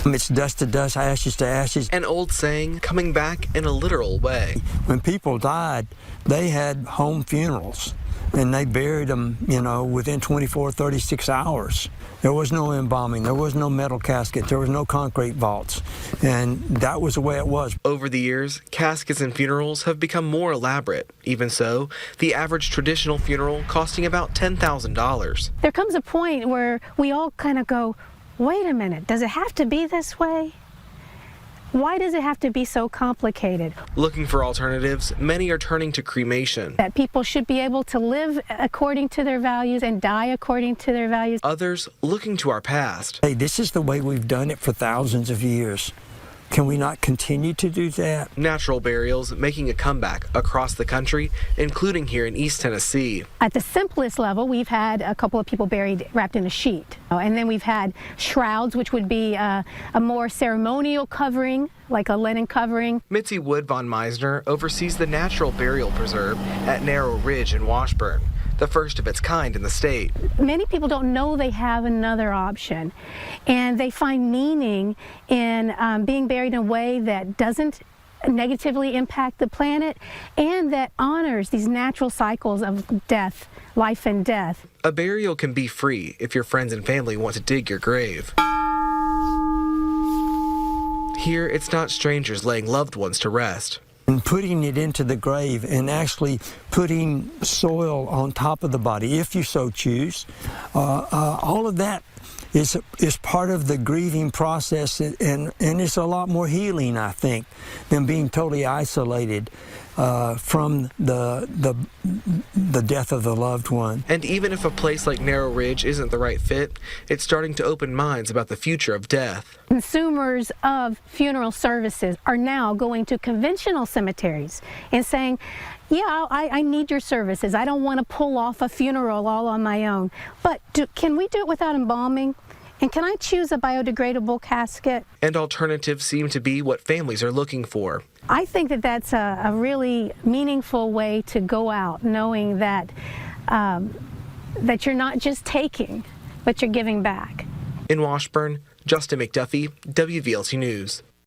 It's dust to dust, ashes to ashes. An old saying coming back in a literal way. When people died, they had home funerals, and they buried them, within 24, 36 hours. There was no embalming, there was no metal casket, there was no concrete vaults, and that was the way it was. Over the years, caskets and funerals have become more elaborate. Even so, the average traditional funeral costing about $10,000. There comes a point where we all kind of go, wait a minute, does it have to be this way? Why does it have to be so complicated? Looking for alternatives, many are turning to cremation. That people should be able to live according to their values and die according to their values. Others looking to our past. Hey, this is the way we've done it for thousands of years. Can we not continue to do that? Natural burials making a comeback across the country, including here in East Tennessee. At the simplest level, we've had a couple of people buried wrapped in a sheet. And then we've had shrouds, which would be a more ceremonial covering, like a linen covering. Mitzi Wood von Meisner oversees the Natural Burial Preserve at Narrow Ridge in Washburn, the first of its kind in the state. Many people don't know they have another option, and they find meaning in being buried in a way that doesn't negatively impact the planet and that honors these natural cycles of death, life and death. A burial can be free if your friends and family want to dig your grave. Here, it's not strangers laying loved ones to rest. And putting it into the grave and actually putting soil on top of the body, if you so choose, all of that is part of the grieving process, and it's a lot more healing, I think, than being totally isolated from the death of the loved one. And even if a place like Narrow Ridge isn't the right fit, it's starting to open minds about the future of death. Consumers of funeral services are now going to conventional cemeteries and saying, yeah, I need your services. I don't want to pull off a funeral all on my own. But can we do it without embalming? And can I choose a biodegradable casket? And alternatives seem to be what families are looking for. I think that that's a really meaningful way to go out, knowing that that you're not just taking, but you're giving back. In Washburn, Justin McDuffie, WVLT News.